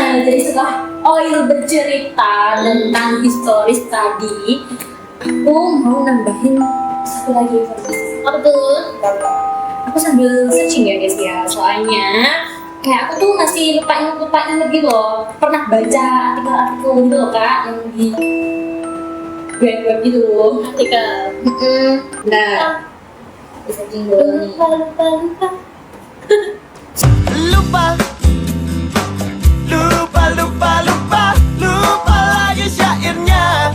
Jadi setelah Oil bercerita tentang historis tadi, aku mau nambahin satu lagi informasi. Apa tuh? Aku sambil searching ya guys ya, soalnya kayak aku tuh masih lupa inget gitu loh. Pernah baca artikel-artikel gitu loh kak, yang di web gitu. Artikel. Nah, di searching dulu nih. Lupa lagi syairnya.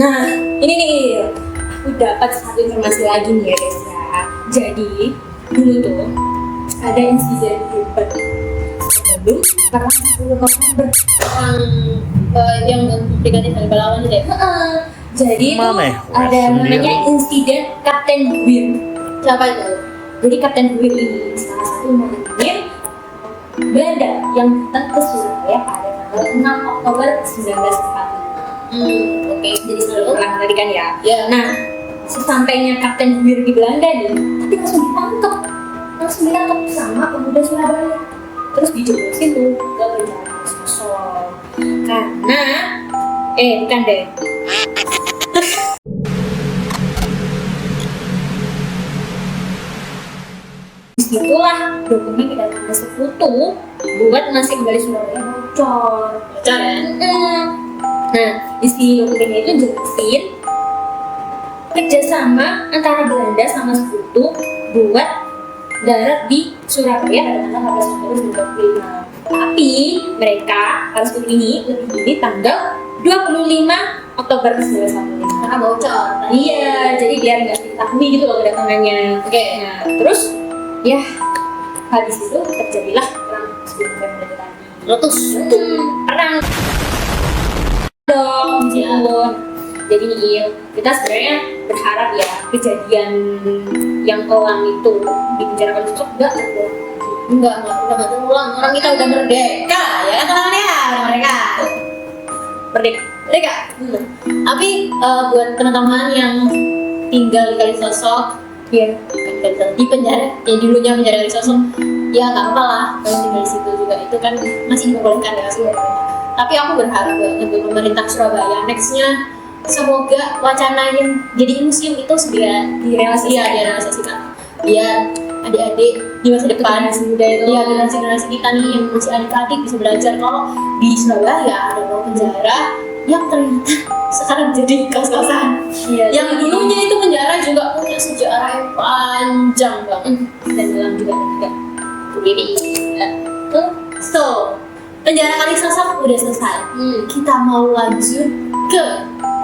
Nah, ini nih, aku dapat satu informasi lagi nih ya guys ya. Jadi, dulu tuh ada insiden hebat sebelum tanggal 10 November. Yang brigadir hari pahlawan itu ya? Jadi itu Mana ya? ada namanya insiden Kapten Wir. Siapa itu? Jadi Kapten Wir ini salah satu marinir Belanda yang datang ke Surabaya pada tanggal 6 Oktober 1945. Oke. Jadi selalu perang tadi kan ya. Ya. Nah, sesampainya Kapten Wir di Belanda nih, tapi langsung ditangkap sama pemuda Surabaya. Terus dijeblosin tuh ke penjara sosok. Karena, bukan deh. Disitulah dokumen kedatangan sekutu buat ngasih kembali Surabaya bocor. Bocor ya? Nah, isi dokumennya itu jelasin kerjasama antara Belanda sama sekutu buat darat di Surabaya pada tanggal 14 Oktober 1945. Tapi mereka harus ini lebih dini tanggal 25 Oktober 1945. Karena bocor. Iya, jadi biar nggak diketahui gitu loh kedatangannya. Oke. Nah, terus ya habis itu terjadilah perang 10 November tadi. Letus. Perang dong, gitu. Jadi nih, kita sebenarnya berharap ya kejadian yang kelam itu di penjara kali sosok nggak terulang. Enggak terulang. Orang kita udah merdeka, ya kan teman-teman ya? Udah merdeka. Merdeka. Tapi buat teman-teman yang tinggal di Kalisosok, Iya. di penjara, yang dulunya penjara Kalisosok, ya nggak apa-apa lah kalau tinggal di situ juga, itu kan masih diperbolehkan ya. Tapi aku berharap banget buat pemerintah Surabaya nextnya semoga wacana yang jadi museum itu segera direalisasikan. Biar adik-adik di masa depan, generasi kita nih yang masih adik-adik bisa belajar kalau di Surabaya ada ruang penjara yang ternyata sekarang jadi kos-kosan. Iya. Yang dulunya itu penjara juga punya sejarah yang panjang banget Dan dalam juga berdiri. So, penjara Kalisosok udah selesai. Kita mau lanjut ke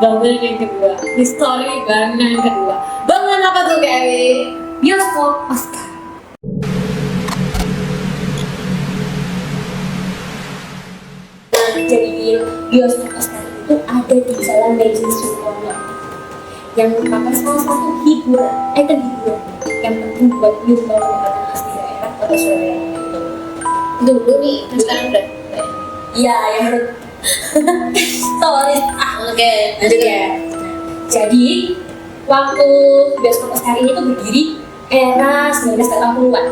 bangunan yang kedua, histori bangunan yang kedua. Bangunan apa tuh, Kewi? bioskop Oscar. Nah, jadi bioskop Oscar itu ada di Jalan Lejen Surono yang merupakan salah satu hiburan yang penting buat nyumbang pendapatan asli daerah Kota Surabaya itu. Dulu nih, sekarang udah. Iya, yang menurut historis. Oke, Lanjut ya. Jadi waktu bioskop Oscar ini tuh berdiri era 1980-an,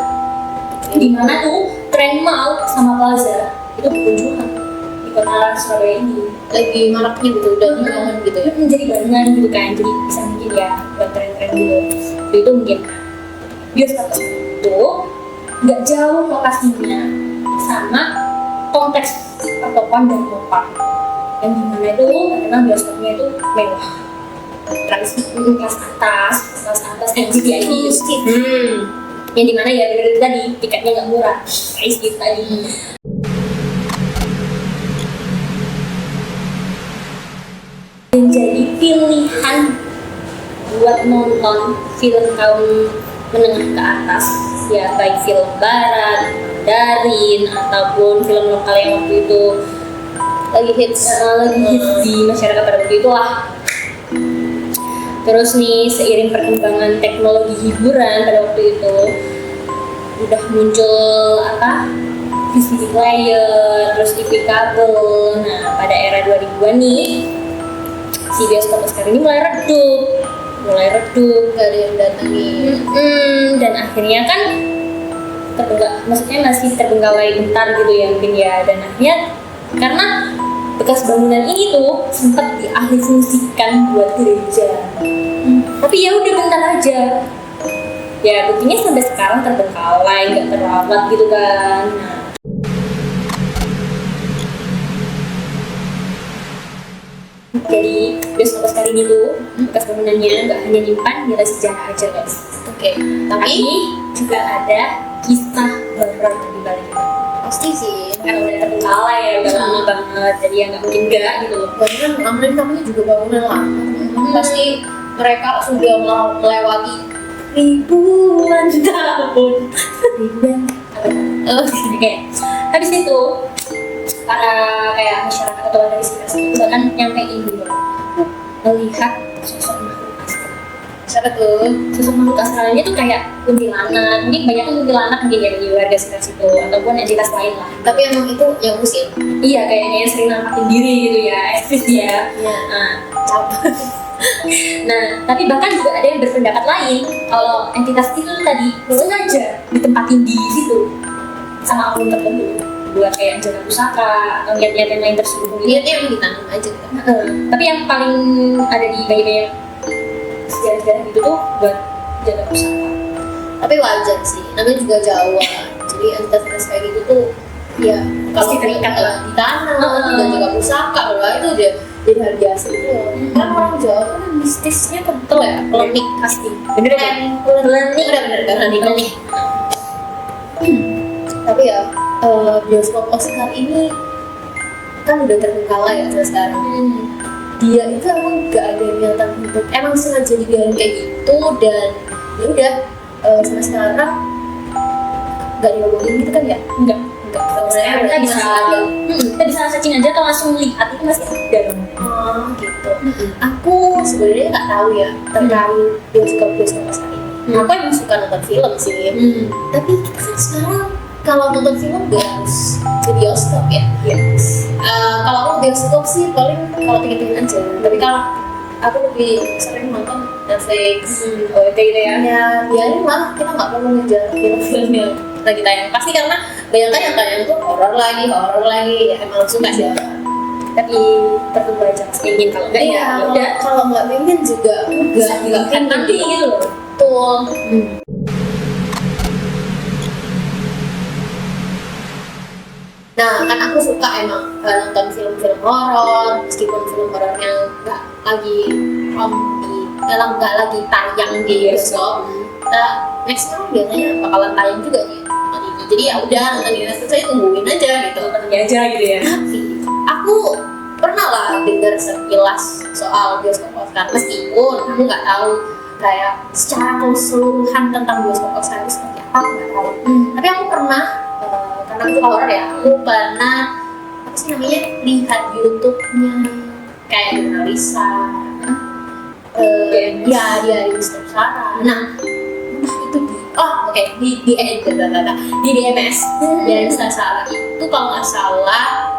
di mana tuh tren Mall sama Plaza itu berkunjungan di kota Surabaya ini. lagi maraknya gitu, udah dibangun gitu ya. Menjadi barengan gitu kan, jadi bisa mungkin ya buat tren-tren gitu. Itu mungkin bioskop Oscar itu nggak jauh lokasinya sama kompleks pertokoan dan Mopa, yang dimana itu memang bioskopnya itu mewah, kelas atas yang VIP. Yang dimana ya bener itu tadi tiketnya nggak murah, price gitu tadi. Menjadi pilihan buat nonton film kaum menengah ke atas, ya baik film barat, Darin ataupun film lokal yang waktu itu lagi hits di masyarakat pada waktu itu lah. Terus nih, seiring perkembangan teknologi hiburan pada waktu itu udah muncul VCD player, terus TV kabel. Nah, pada era 2000-an nih si bioskop Oscar ini mulai redup, gak ada yang datangi. Dan akhirnya kan maksudnya masih terbengkalai bentar gitu ya mungkin ya, dan akhirnya karena bekas bangunan ini tuh sempat dialihfungsikan buat gereja. Tapi ya udah bentar aja. Ya buktinya sampai sekarang terbengkalai, nggak terawat gitu kan. Nah, jadi bioskop Oscar ini tuh bekas bangunannya nggak hanya nyimpan nilai sejarah aja guys. Oke, Tapi juga ada kisah horor di balik itu. pasti sih. Karena udah terbengkalai ya, udah lama banget, jadi ya nggak mungkin nggak gitu loh. Bangunan namanya juga bangunan lama. Pasti mereka sudah melewati ribuan tahun. Oke. Habis itu para kayak masyarakat atau dari sekitar situ bahkan nyampein gitu melihat sosok makhluk astral. Siapa tuh? Sosok makhluk astral ini tuh kayak kuntilanak. Mungkin banyak tuh kuntilanak mungkin ya di warga sekitar situ ataupun entitas lain lah. Tapi emang itu yang usil. Iya, kayaknya yang sering nampakin diri gitu ya, eksis ya. Iya. Nah, nah, tapi bahkan juga ada yang berpendapat lain kalau entitas itu tadi sengaja ditempatin di situ sama oknum tertentu buat kayak jaga pusaka atau niat-niat yang lain tersebut. Niatnya emang ditanam aja gitu. Tapi yang paling ada di banyak sejarah-sejarah itu tuh buat jaga pusaka. Tapi wajar sih, namanya juga Jawa. Jadi entitas kayak gitu tuh ya Pasti kalau terikat lah. ditanam dan jaga pusaka lah itu udah jadi hal biasa gitu loh. Kan orang Jawa kan mistisnya kental ya, klinik pasti. Bener kan? Klinik bener-bener kan klinik. Tapi ya bioskop Oscar ini kan udah terbengkalai ya sampai sekarang. Dia itu emang gak ada niatan untuk emang sengaja dibiarin kayak gitu, dan ya udah sampai sekarang gak diomongin gitu kan ya? Enggak. Sebenarnya Kita bisa, ada. kita bisa searching aja atau langsung lihat itu masih ada dong. Oh gitu. Aku sebenarnya nggak tahu ya terkait bioskop Oscar ini. Aku emang suka nonton film sih. Tapi kita kan sekarang kalau nonton film gak harus ke bioskop ya. Yes. Kalau aku bioskop sih paling kalau pengen aja. Tapi kalau aku lebih sering nonton Netflix. Oh, kayak gitu ya. Ya biarin lah, kita nggak perlu ngejar film-film yang lagi tayang. Pasti karena banyak yang tayang tuh horor lagi. Ya emang suka sih. Tapi tertunggu aja pas ingin, kalau enggak ya Iya, udah. kalau nggak pengen juga Bisa dilihat nanti gitu loh. Betul. Nah, kan aku suka emang nonton film-film horor, meskipun film horornya nggak lagi nggak lagi tayang di bioskop. Maximum biasanya bakalan tayang juga di TV. Jadi ya udah nonton di Netflix aja, tungguin aja gitu. Nanti aja gitu ya. Tapi aku pernah lah dengar sekilas soal bioskop Oscar, meskipun aku nggak tahu kayak secara keseluruhan tentang bioskop Oscar itu seperti apa, aku nggak tahu. Tapi aku pernah karena aku suka horor ya, aku pernah apa sih namanya lihat YouTube-nya kayak jurnalisa, ya dia di Mr. Sarah. Nah itu di DMS dari Mr. Sarah itu kalau nggak salah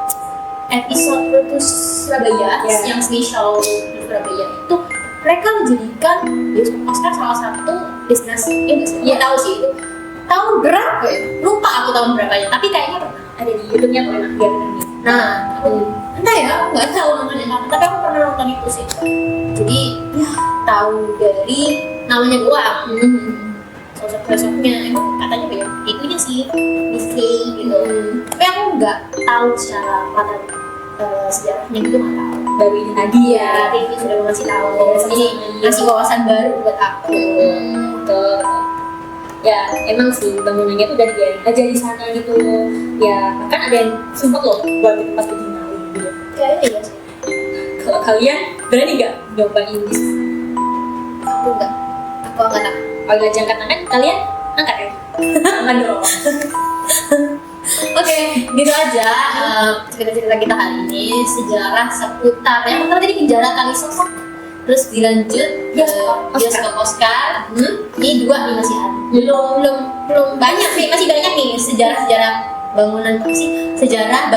episode Putus Surabaya yang spesial di Surabaya itu mereka menjadikan bioskop Oscar salah satu destinasi. Ya tahu sih itu tahun berapa ya? Lupa aku tahun berapanya, tapi kayaknya pernah Ada di YouTube-nya kalau enak dia bener nih. Nah, entah ya, aku nggak tahu namanya apa, tapi aku pernah nonton itu sih. Jadi ya tahu dari namanya doang. Sosok-sosoknya emang katanya banyak itunya sih, misteri gitu. Tapi aku nggak tahu secara latar sejarahnya gitu, nggak tahu. Baru ini tadi ya. TV sudah ngasih tahu. Jadi ngasih wawasan baru buat aku. Betul. Ya emang sih bangunannya tuh udah dibiarin aja di sana gitu. Ya bahkan ada yang sempet loh buat di tempat bikin malu gitu. Kayaknya iya sih. Kalau kalian berani nggak nyobain di sana? Aku nggak. Aku nggak tahu. Kalau nggak jangkat tangan, kalian angkat ya. Angkat dong. Oke, gitu aja cerita-cerita kita hari ini, sejarah seputar yang pertama tadi penjara Kalisosok, terus dilanjut bioskop Oscar. Ini dua nih masih ada, belum banyak nih, masih banyak nih sejarah bangunan apa sih, sejarah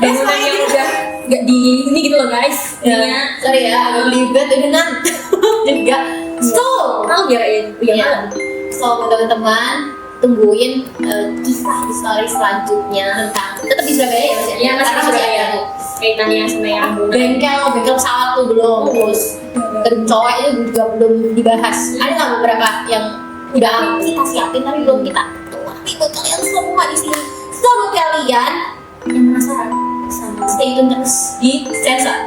Bangunan yang udah nggak di ini gitu loh guys. ya, sorry ya agak belibet dengan juga. So mau biarin ya, so buat teman-teman tungguin kisah story selanjutnya tentang tetap di Surabaya ya Mas ya? Iya, masih Karena di Surabaya. tuh. Kaitannya sama yang Bengkel pesawat tuh belum, terus gedung cowok itu juga belum dibahas. Ada nggak beberapa yang udah kita siapin tapi belum kita tuangin buat kalian semua di sini. So buat kalian yang penasaran sama stay tune terus di Sensor.